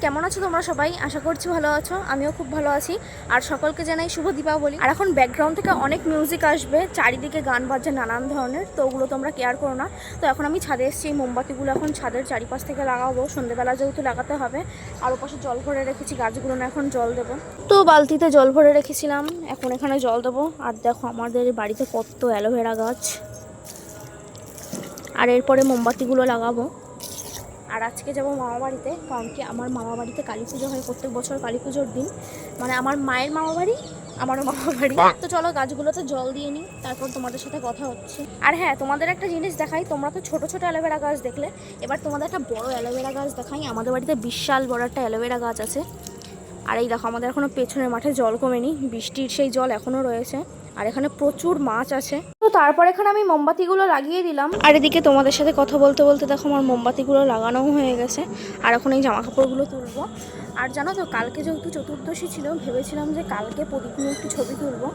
কেমন আছো তোমরা সবাই? আশা করছি ভালো আছো, আমিও খুব ভালো আছি। আর সকলকে জানাই শুভ দীপাবলি। আর এখন ব্যাকগ্রাউন্ড থেকে অনেক মিউজিক আসবে, চারিদিকে গান বাজছে নানান ধরনের, তো ওগুলো তোমরা কেয়ার করো না। তো এখন আমি ছাদে এসেছি, এই মোমবাতিগুলো এখন ছাদের চারিপাশ থেকে লাগাবো, সন্ধ্যেবেলা যেহেতু লাগাতে হবে। আর ওপাশে জল ভরে রেখেছি, গাছগুলো না এখন জল দেবো। তো বালতিতে জল ভরে রেখেছিলাম, এখন এখানে জল দেবো। আর দেখো আমাদের বাড়িতে কত অ্যালোভেরা গাছ। আর এরপরে মোমবাতিগুলো লাগাবো। আর আজকে যাবো মামা বাড়িতে, কারণ কি আমার মামা বাড়িতে কালী পুজো হয় প্রত্যেক বছর। কালী পুজোর দিন মানে আমার মায়ের মামা বাড়ি, আমারও মামা বাড়ি। তো চলো গাছগুলোতে জল দিয়ে নিই, তারপর তোমাদের সাথে কথা হচ্ছে। আর হ্যাঁ, তোমাদের একটা জিনিস দেখাই, তোমরা তো ছোট ছোট অ্যালোভেরা গাছ দেখলে, এবার তোমাদের একটা বড় অ্যালোভেরা গাছ দেখাই। আমাদের বাড়িতে বিশাল বড় একটা অ্যালোভেরা গাছ আছে। আর এই দেখো আমাদের এখনো পেছনের মাঠে জল কমেনি, বৃষ্টির সেই জল এখনো রয়েছে। আর এখানে প্রচুর মাছ আছে। তো তারপর এখানে আমি মোমবাতিগুলো লাগিয়ে দিলাম। আর এদিকে তোমাদের সাথে কথা বলতে বলতে দেখো আমার মোমবাতিগুলো লাগানোও হয়ে গেছে। আর এখন এই জামা কাপড়গুলো তুলবো। আর জানো তো, কালকে যেহেতু চতুর্দশী ছিল, ভেবেছিলাম যে কালকে প্রদীপ নিয়ে একটু ছবি তুলবো,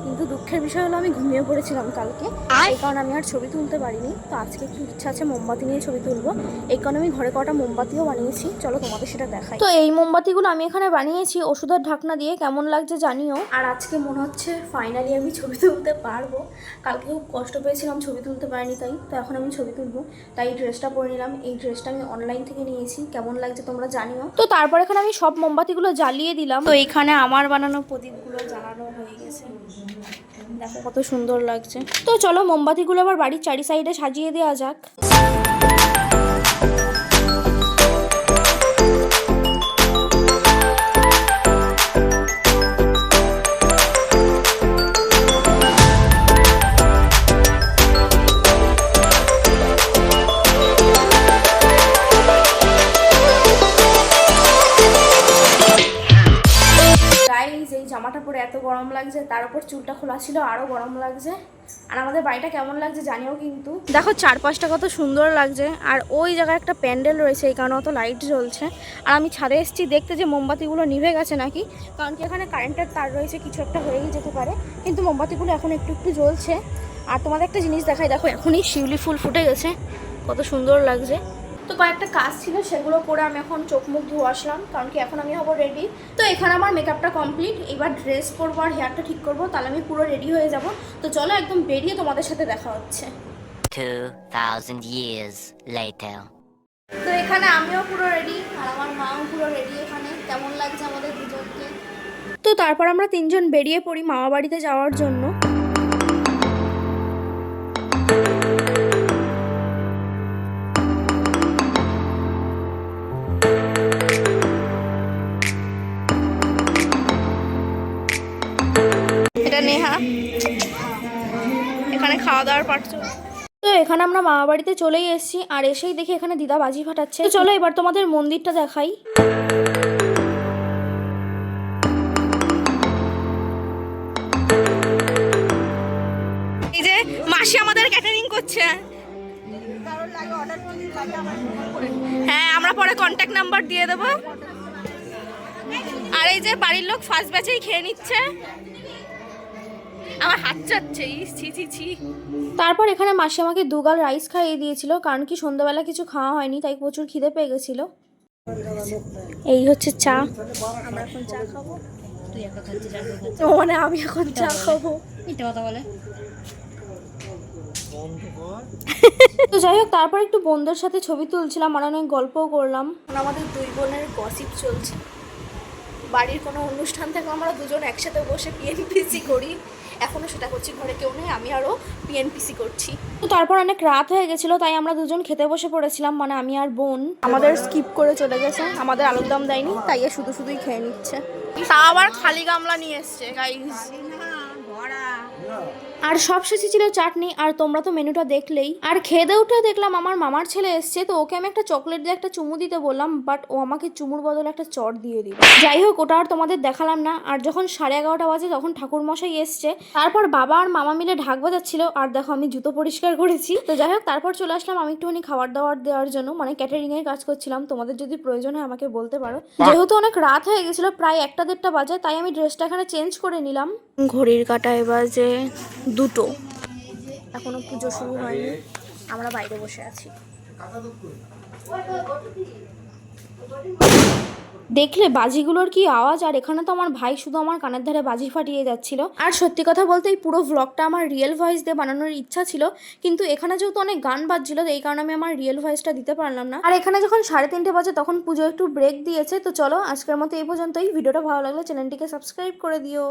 কিন্তু দুঃখের বিষয় হলো আমি ঘুমিয়ে পড়েছিলাম কালকে, এই কারণে আমি আর ছবি তুলতে পারিনি। তো আজকে একটু ইচ্ছা আছে মোমবাতি নিয়ে ছবি তুলবো, এই কারণে আমি ঘরে কটা মোমবাতিও বানিয়েছি, চলো তোমাদের সেটা দেখাই। তো এই মোমবাতিগুলো আমি এখানে বানিয়েছি ওষুধের ঢাকনা দিয়ে, কেমন লাগছে জানিও। আর আজকে মনে হচ্ছে ফাইনালি আমি ছবি তুলতে পারবো। কালকে খুব কষ্ট পেয়েছিলাম, ছবি তুলতে পারিনি, তাই তো এখন আমি ছবি তুলবো। তাই এই ড্রেসটা পরে নিলাম, এই ড্রেসটা আমি অনলাইন থেকে নিয়েছি, কেমন লাগছে তোমরা জানিও। তো তারপর এখানে আমি সব মোমবাতিগুলো জ্বালিয়ে দিলাম। তো এইখানে আমার বানানো প্রদীপগুলো জ্বালানো হয়ে গেছে, দেখো কত সুন্দর লাগছে। তো চলো মোমবাতিগুলো আবার বাড়ির চারি সাইডে সাজিয়ে দেওয়া যাক। এই জামাটা পরে এত গরম লাগছে, তার উপর চুলটা খোলা ছিল, আরো গরম লাগছে। আর আমাদের বাড়িটা কেমন লাগছে জানিও কিন্তু। দেখো চারপাশটা কত সুন্দর লাগছে। আর ওই জায়গায় একটা প্যান্ডেল রয়েছে, এই কারণে অত লাইট জ্বলছে। আর আমি ছাদে এসেছি দেখতে যে মোমবাতিগুলো নিভে গেছে নাকি, কারণ কি এখানে কারেন্টের তার রয়েছে, কিছু একটা হয়েই যেতে পারে। কিন্তু মোমবাতিগুলো এখন একটু একটু জ্বলছে। আর তোমাদের একটা জিনিস দেখাই, দেখো এখনই শিউলি ফুল ফুটে গেছে, কত সুন্দর লাগছে। তো কয়েকটা কাজ ছিল, সেগুলো করে আমি এখন চোখ মুখ ধুয়ে আসলাম, কারণ কি এখন আমি হবো রেডি। তো এখানে আমার মেকআপটা কমপ্লিট, এবার ড্রেস পরবো আর হেয়ারটা ঠিক করবো, তাহলে আমি পুরো রেডি হয়ে যাব। তো চলো একদম বেরিয়ে তোমাদের সাথে দেখা হচ্ছে 2000 years later. তো এখানে আমিও পুরো রেডি আর আমার মাও পুরো রেডি। এখানে কেমন লাগছে আমাদের দুজনকে। তো তারপর আমরা তিনজন বেরিয়ে পড়ি মামা বাড়িতে যাওয়ার জন্য। এটা নেহা, এখানে খাওয়া দাওয়ার পার্ট চলছে। তো এখানে আমরা মামা বাড়িতে চলেই এসেছি, আর এসেই দেখি এখানে দিদা বাজি ফাটাচ্ছে। তো চলো এবার তোমাদের মন্দিরটা দেখাই। এই যে মাসি আমাদের ক্যাটারিং করছে। হ্যাঁ, আমরা পরে কন্ট্যাক্ট নাম্বার দিয়ে দেবো। আর এই যে বাড়ির লোক ফার্স্ট ব্যাচেই খেয়ে নিচ্ছে, আমার হাত যাচ্ছে। তারপর এখানে মাসি আমাকে দুগাল রাইস খাইয়ে দিয়েছিল, কারণ কি সন্ধ্যাবেলা কিছু খাওয়া হয়নি, তাই প্রচুর খিদে পেয়ে গেছিল। এই হচ্ছে চা, আমরা এখন চা খাবো। তুই একা খাচ্ছিস আর কেউ খাচ্ছে? মানে আমি এখন চা খাবো। মিথ্যে কথা বলে। তো যাই হোক, তারপর একটু বোনদের সাথে ছবি তুলছিলাম আর অনেক গল্পও করলাম। আমাদের দুই বোনের গসিপ চলছে। বাড়ির কোনো অনুষ্ঠান থেকে আমরা দুজন একসাথে বসে পিএনপিসি করি, এখনও সেটা করছি। ঘরে কেউ নেই, আমি আরও পিএনপিসি করছি। তো তারপর অনেক রাত হয়ে গেছিলো, তাই আমরা দুজন খেতে বসে পড়েছিলাম, মানে আমি আর বোন। আমাদের স্কিপ করে চলে গেছে, আমাদের আলুর দম দেয়নি, তাই শুধু শুধুই খেয়ে নিচ্ছে। তা আবার খালি গামলা নিয়ে এসছে গাইস। আর সব শেষে ছিল চাটনি। আর তোমরা তো মেনুটা দেখলেই। আর খেয়ে উঠে দেখলাম আমার মামার ছেলে এসছে, তো ওকে আমি একটা চকলেট দিয়ে একটা চুমু দিতে বললাম, বাট ও আমাকে চুমুর বদলে একটা চট দিয়ে দিল। যাই হোক, ওটা আর তোমাদের দেখালাম না। আর যখন 11:30 বাজে তখন ঠাকুরমশাই এসছে, তারপর বাবা আর মামা মিলে ঢাক বাজাচ্ছিল। আর দেখো আমি জুতো পরিষ্কার করেছি। তো যাই হোক, তারপর চলে আসলাম আমি একটুখানি খাবার দাবার দেওয়ার জন্য, মানে ক্যাটারিং এর কাজ করছিলাম। তোমাদের যদি প্রয়োজন হয় আমাকে বলতে পারো। যেহেতু অনেক রাত হয়ে গেছিল, প্রায় 1-1:30 বাজে, তাই আমি ড্রেসটা এখানে চেঞ্জ করে নিলাম। ঘড়ির কাঁটায় বাজে 2টো, এখনো পুজো শুরু হয়নি, আমরা বাইরে বসে আছি। দেখলে বাজিগুলোর কি আওয়াজ, আর এখানে তো আমার ভাই শুধু আমার কানের ধারে বাজি ফাটিয়ে যাচ্ছিল। আর সত্যি কথা বলতে এই পুরো ভ্লগটা আমার রিয়েল ভয়েস দিয়ে বানানোর ইচ্ছা ছিল, কিন্তু এখানে যেহেতু অনেক গান বাজছিল এই কারণে আমি আমার রিয়েল ভয়েসটা দিতে পারলাম না। আর এখানে যখন 3:30 বাজে তখন পুজো একটু ব্রেক দিয়েছে। তো চলো আজকের মতো এই পর্যন্তই। ভিডিওটা ভালো লাগলে চ্যানেলটিকে সাবস্ক্রাইব করে দিও।